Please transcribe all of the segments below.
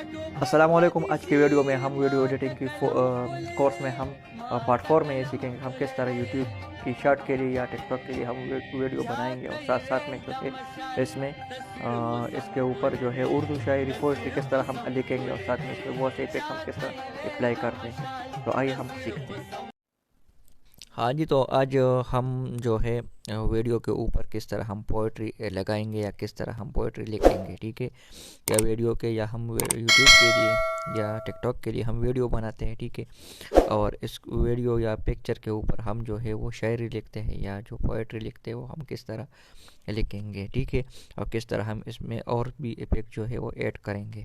अस्सलाम वालेकुम। आज की वीडियो में हम वीडियो एडिटिंग की कोर्स में हम पार्ट 4 में ये सीखेंगे हम किस तरह यूट्यूब की शॉर्ट के लिए या टिकटॉक के लिए हम वीडियो बनाएंगे, और साथ साथ में जो है इसमें इसके ऊपर जो है उर्दू शायरी पोइट्री किस तरह हम लिखेंगे, और साथ में इसमें बहुत से इफेक्ट हम किस तरह अप्लाई करते हैं। तो आइए हम सीखते हैं। हाँ जी, तो आज हम जो है वीडियो के ऊपर किस तरह हम पोइट्री लगाएंगे या किस तरह हम पोइट्री लिखेंगे, ठीक है। या वीडियो के या हम यूट्यूब के लिए या टिकटॉक के लिए हम वीडियो बनाते हैं, ठीक है। और इस वीडियो या पिक्चर के ऊपर हम जो है वो शायरी लिखते हैं या जो पोइट्री लिखते हैं वो हम किस तरह लिखेंगे, ठीक है। और किस तरह हम इसमें और भी इफेक्ट जो है वो ऐड करेंगे।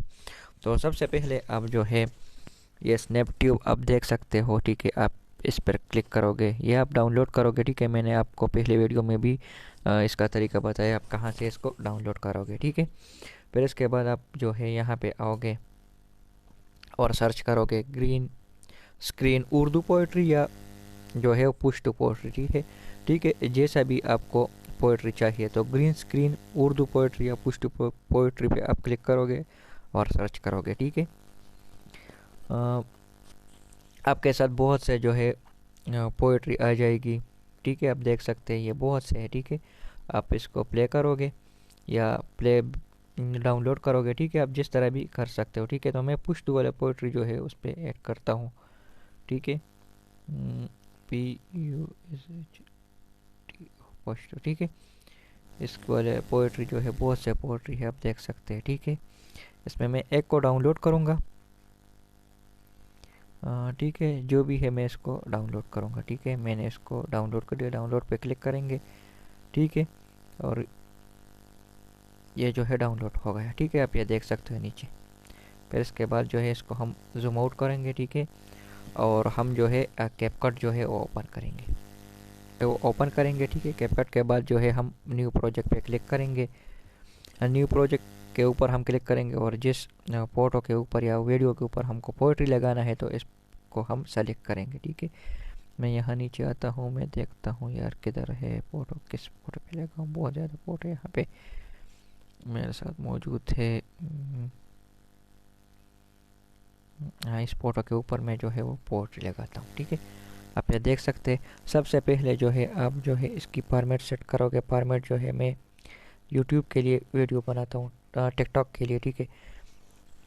तो सबसे पहले आप जो है ये स्नैपट्यूब आप देख सकते हो, ठीक है। आप इस पर क्लिक करोगे, ये आप डाउनलोड करोगे, ठीक है। मैंने आपको पहले वीडियो में भी इसका तरीका बताया, आप कहाँ से इसको डाउनलोड करोगे, ठीक है। फिर इसके बाद आप जो है यहाँ पे आओगे और सर्च करोगे ग्रीन स्क्रीन उर्दू पोइट्री या जो है वो पुश टू पोइट्री है, ठीक है। जैसा भी आपको पोइट्री चाहिए, तो ग्रीन स्क्रीन उर्दू पोइट्री या पुश टू पोइट्री पे आप क्लिक करोगे और सर्च करोगे, ठीक है। आपके साथ बहुत से जो है पोइट्री आ जाएगी, ठीक है। आप देख सकते हैं ये बहुत से है, ठीक है। आप इसको प्ले करोगे या प्ले डाउनलोड करोगे, ठीक है। आप जिस तरह भी कर सकते हो, ठीक है। तो मैं पुश्त वाला पोइट्री जो है उस पर ऐड करता हूँ, ठीक है। PUSHT पुश्त, ठीक है। इस वाले पोइट्री जो है बहुत से पोइट्री है, आप देख सकते हैं, ठीक है। इसमें मैं एक को डाउनलोड करूँगा, ठीक है। जो भी है मैं इसको डाउनलोड करूँगा, ठीक है। मैंने इसको डाउनलोड कर दिया, डाउनलोड पे क्लिक करेंगे, ठीक है। और ये जो है डाउनलोड हो गया, ठीक है। आप ये देख सकते हो नीचे। फिर इसके बाद जो है इसको हम जूम आउट करेंगे, ठीक है। और हम जो है कैपकट जो है वो ओपन करेंगे, तो वो ओपन करेंगे, ठीक है। कैपकट के बाद जो है हम न्यू प्रोजेक्ट पे क्लिक करेंगे। न्यू प्रोजेक्ट के ऊपर हम क्लिक करेंगे और जिस फ़ोटो के ऊपर या वीडियो के ऊपर हमको पोइट्री लगाना है तो इसको हम सेलेक्ट करेंगे, ठीक है। मैं यहाँ नीचे आता हूँ, मैं देखता हूँ यार किधर है फ़ोटो, किस फ़ोटो पे लगाऊँ। बहुत ज़्यादा फ़ोटो यहाँ पे मेरे साथ मौजूद थे। हाँ, इस फ़ोटो के ऊपर मैं जो है वो पोइट्री लगाता हूँ, ठीक है। आप ये देख सकते हैं। सबसे पहले जो है आप जो है इसकी फॉर्मेट सेट करोगे। फॉर्मेट जो है मैं यूट्यूब के लिए वीडियो बनाता हूँ, टिकटॉक के लिए, ठीक है।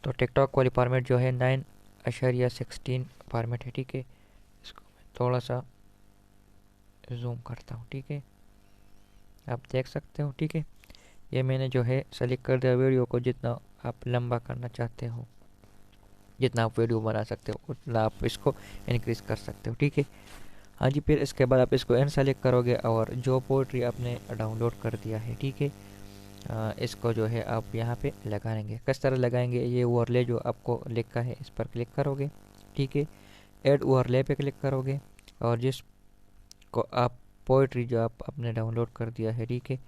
तो टिकटॉक वाली फॉर्मेट जो है 9:16 फॉर्मेट है, ठीक है। इसको मैं थोड़ा सा जूम करता हूँ, ठीक है। आप देख सकते हो, ठीक है। ये मैंने जो है सेलेक्ट कर दिया। वीडियो को जितना आप लंबा करना चाहते हो, जितना आप वीडियो बना सकते हो, उतना आप इसको इंक्रीज़ कर सकते हो, ठीक है। हाँ जी, फिर इसके बाद आप इसको सेलेक्ट करोगे और जो पोइट्री आपने डाउनलोड कर दिया है, ठीक है, इसको जो है आप यहाँ पे लगाएंगे। किस तरह लगाएंगे, ये ओवरले जो आपको लिखा है इस पर क्लिक करोगे, ठीक है। ऐड ओवरले पे क्लिक करोगे और जिसको आप पोइट्री जो आप आपने डाउनलोड कर दिया है, ठीक है,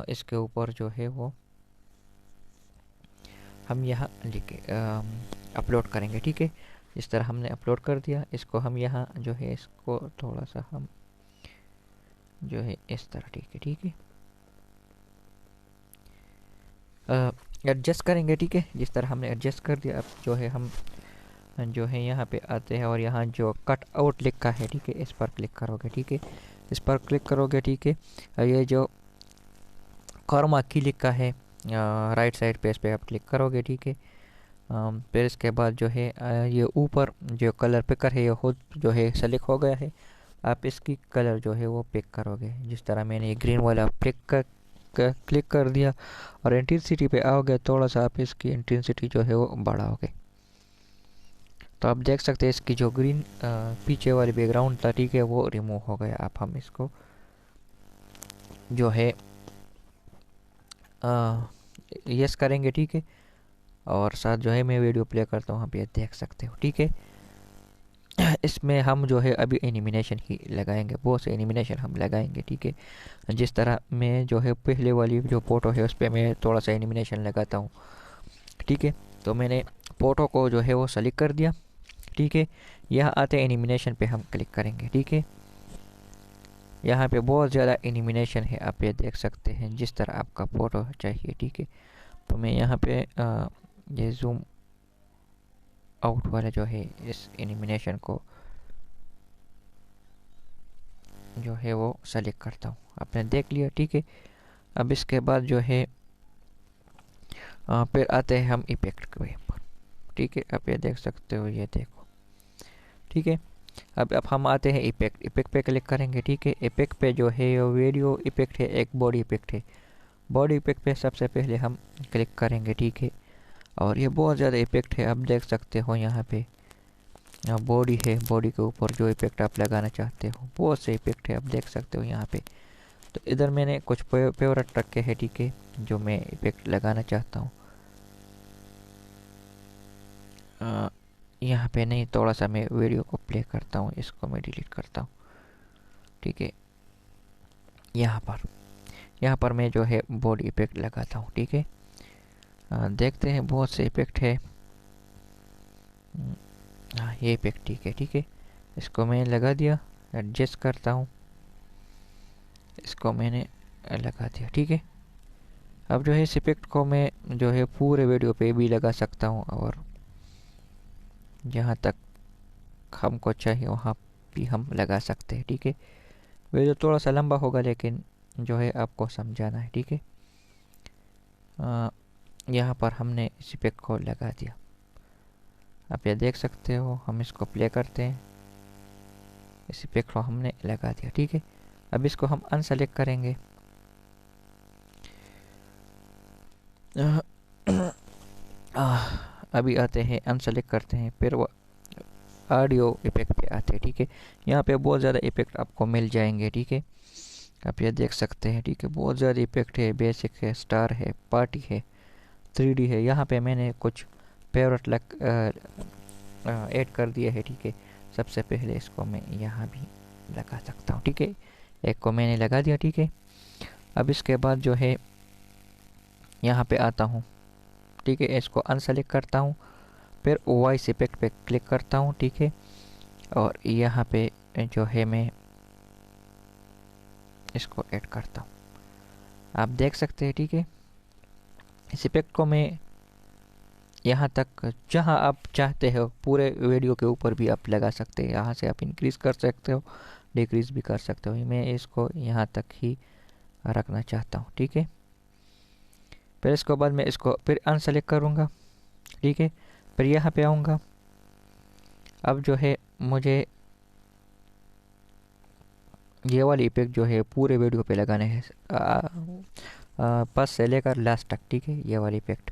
इसके ऊपर जो है वो हम यहाँ लिखे अपलोड करेंगे, ठीक है। इस तरह हमने अपलोड कर दिया। इसको हम यहाँ जो है इसको थोड़ा सा हम जो है इस तरह, ठीक है, ठीक है, एडजस्ट करेंगे, ठीक है। जिस तरह हमने एडजस्ट कर दिया, अब जो है हम जो है यहाँ पे आते हैं और यहाँ जो कट आउट लिखा है, ठीक है, इस पर क्लिक करोगे, ठीक है। इस पर क्लिक करोगे, ठीक है। ये जो कर्मा की लिखा है राइट साइड पे, इस पर आप क्लिक करोगे, ठीक है। फिर इसके बाद जो है ये ऊपर जो कलर पिकर है ये खुद जो है सेलेक्ट हो गया है। आप इसकी कलर जो है वो पिक करोगे, जिस तरह मैंने ये ग्रीन वाला क्लिक कर दिया और इंटेंसिटी पे आओगे, थोड़ा सा आप इसकी इंटेंसिटी जो है वो बढ़ाओगे। तो आप देख सकते हैं इसकी जो ग्रीन पीछे वाली बैकग्राउंड था, ठीक है, वो रिमूव हो गया। आप हम इसको जो है यस करेंगे, ठीक है। और साथ जो है मैं वीडियो प्ले करता हूँ, आप ये देख सकते हो, ठीक है। इसमें हम जो है अभी एनिमेशन ही लगाएंगे, बहुत से एनिमेशन हम लगाएंगे, ठीक है। जिस तरह मैं जो है पहले वाली जो फ़ोटो है उस पर मैं थोड़ा सा एनिमेशन लगाता हूँ, ठीक है। तो मैंने फ़ोटो को जो है वो सेलेक्ट कर दिया, ठीक है। यहाँ आते एनिमेशन पे हम क्लिक करेंगे, ठीक है। यहाँ पे बहुत ज़्यादा एनिमेशन है, आप ये देख सकते हैं, जिस तरह आपका फ़ोटो चाहिए, ठीक है। तो मैं यहाँ पे ये जूम आउट वाला जो है इस एनिमेशन को जो है वो सेलेक्ट करता हूँ। आपने देख लिया, ठीक है। अब इसके बाद जो है फिर आते हैं हम इफेक्ट के ऊपर, ठीक है। आप ये देख सकते हो, ये देखो, ठीक है। अब हम आते हैं इफेक्ट पे क्लिक करेंगे, ठीक है। इफेक्ट पे जो है वीडियो इफेक्ट है, एक बॉडी इफेक्ट है। बॉडी इफेक्ट पे सबसे पहले हम क्लिक करेंगे, ठीक है। और ये बहुत ज़्यादा इफेक्ट है, आप देख सकते हो यहाँ पे बॉडी है, बॉडी के ऊपर जो इफेक्ट आप लगाना चाहते हो बहुत से इफेक्ट है, आप देख सकते हो यहाँ पे। तो इधर मैंने कुछ फेवरेट रखे हैं, ठीक है, जो मैं इफेक्ट लगाना चाहता हूँ। यहाँ पे नहीं, थोड़ा सा मैं वीडियो को प्ले करता हूँ, इसको मैं डिलीट करता हूँ, ठीक है। यहाँ पर मैं जो है बॉडी इफेक्ट लगाता हूँ, ठीक है। देखते हैं, बहुत से इफेक्ट है। हाँ, ये इफेक्ट ठीक है। इसको मैं लगा दिया, एडजस्ट करता हूँ, इसको मैंने लगा दिया, ठीक है। अब जो है इस इफेक्ट को मैं जो है पूरे वीडियो पे भी लगा सकता हूँ, और जहाँ तक हमको चाहिए वहाँ भी हम लगा सकते हैं, ठीक है। वीडियो थोड़ा सा लंबा होगा, लेकिन जो है आपको समझाना है, ठीक है। यहाँ पर हमने इस इफेक्ट को लगा दिया, आप ये देख सकते हो। हम इसको प्ले करते हैं, इस इफेक्ट को हमने लगा दिया, ठीक है। अब इसको हम अनसेलेक्ट करेंगे। अभी आते हैं, अनसेलेक्ट करते हैं, फिर वो ऑडियो इफेक्ट पे आते हैं, ठीक है। यहाँ पे बहुत ज़्यादा इफेक्ट आपको मिल जाएंगे, ठीक है। आप ये देख सकते हैं, ठीक है। बहुत ज़्यादा इफेक्ट है, बेसिक है, स्टार है, पार्टी है, 3D है। यहाँ पे मैंने कुछ फेवरेट ऐड कर दिया है, ठीक है। सबसे पहले इसको मैं यहाँ भी लगा सकता हूँ, ठीक है। एक को मैंने लगा दिया, ठीक है। अब इसके बाद जो है यहाँ पे आता हूँ, ठीक है। इसको अनसेलेक्ट करता हूँ, फिर वॉइस इफेक्ट पे क्लिक करता हूँ, ठीक है। और यहाँ पे जो है मैं इसको ऐड करता हूँ, आप देख सकते हैं, ठीक है। इस इफेक्ट को मैं यहाँ तक जहाँ आप चाहते हो पूरे वीडियो के ऊपर भी आप लगा सकते हैं। यहाँ से आप इंक्रीज़ कर सकते हो, डिक्रीज़ भी कर सकते हो। मैं इसको यहाँ तक ही रखना चाहता हूँ, ठीक है। फिर इसके बाद मैं इसको फिर अनसेलेक्ट करूँगा, ठीक है। फिर यहाँ पे आऊँगा। अब जो है मुझे ये वाली इफेक्ट जो है पूरे वीडियो पे लगाने हैं, फर्स्ट से लेकर लास्ट तक, ठीक है। ये वाली इफेक्ट,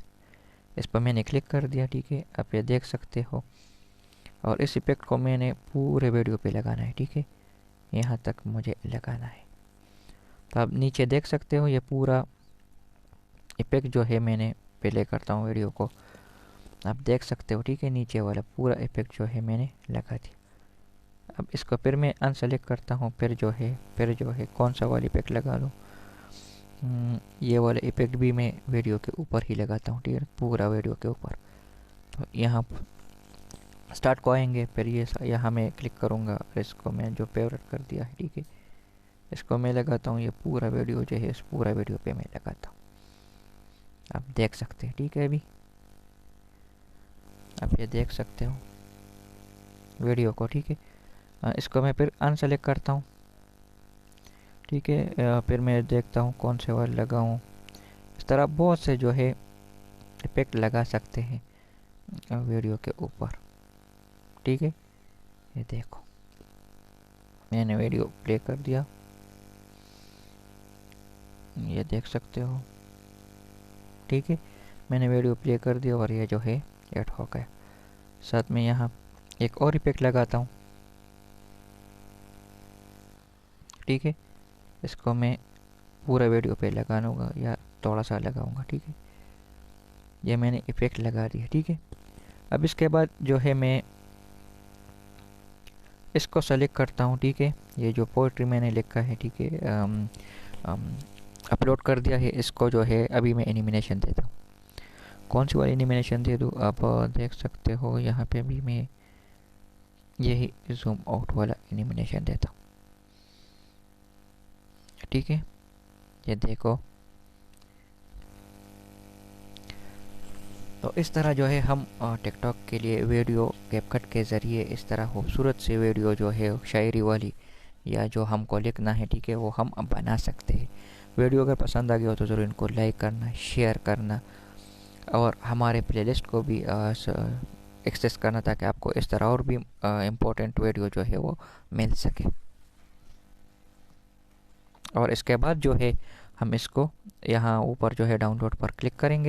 इस पर मैंने क्लिक कर दिया, ठीक है। आप ये देख सकते हो। और इस इफेक्ट को मैंने पूरे वीडियो पे लगाना है, ठीक है। यहाँ तक मुझे लगाना है। तो आप नीचे देख सकते हो, ये पूरा इफेक्ट जो है मैंने प्ले करता हूँ वीडियो को, आप देख सकते हो, ठीक है। नीचे वाला पूरा इफेक्ट जो है मैंने लगा दिया। अब इसको फिर मैं अनसेलेक्ट करता हूँ, फिर जो है कौन सा वाला इफेक्ट लगा लूँ। ये वाला इफेक्ट भी मैं वीडियो के ऊपर ही लगाता हूँ, ठीक है, पूरा वीडियो के ऊपर। तो यहाँ स्टार्ट को आएंगे, फिर ये यहाँ मैं क्लिक करूँगा, और इसको मैं जो फेवरेट कर दिया है, ठीक है, इसको मैं लगाता हूँ। ये पूरा वीडियो जो है इस पूरा वीडियो पे मैं लगाता हूँ, आप देख सकते हैं, ठीक है। अभी आप ये देख सकते हो वीडियो को, ठीक है। इसको मैं फिर अनसेलेक्ट करता हूँ, ठीक है। फिर मैं देखता हूँ कौन से वाले लगाऊँ। इस तरह बहुत से जो है इफेक्ट लगा सकते हैं वीडियो के ऊपर, ठीक है। ये देखो, मैंने वीडियो प्ले कर दिया, ये देख सकते हो, ठीक है। मैंने वीडियो प्ले कर दिया और ये जो है ऐड हो गया। साथ में यहाँ एक और इफेक्ट लगाता हूँ, ठीक है। इसको मैं पूरा वीडियो पे लगा लूँगा या थोड़ा सा लगाऊंगा, ठीक है। ये मैंने इफेक्ट लगा दिया, ठीक है। अब इसके बाद जो है मैं इसको सेलेक्ट करता हूँ, ठीक है। ये जो पोइट्री मैंने लिखा है, ठीक है, अपलोड कर दिया है। इसको जो है अभी मैं एनिमेशन देता हूँ। कौन सी वाली एनिमेशन दे दूँ, आप देख सकते हो। यहाँ पे भी मैं यही जूम आउट वाला एनिमेशन देता हूँ, ठीक है। ये देखो, तो इस तरह जो है हम टिकटॉक के लिए वीडियो कैपकट के ज़रिए इस तरह खूबसूरत सी वीडियो जो है शायरी वाली या जो हमको लिखना है, ठीक है, वो हम अब बना सकते हैं। वीडियो अगर पसंद आ गया हो तो ज़रूर इनको लाइक करना, शेयर करना और हमारे प्लेलिस्ट को भी एक्सेस करना, ताकि आपको इस तरह और भी इम्पोर्टेंट वीडियो जो है वो मिल सके। और इसके बाद जो है हम इसको यहाँ ऊपर जो है डाउनलोड पर क्लिक करेंगे।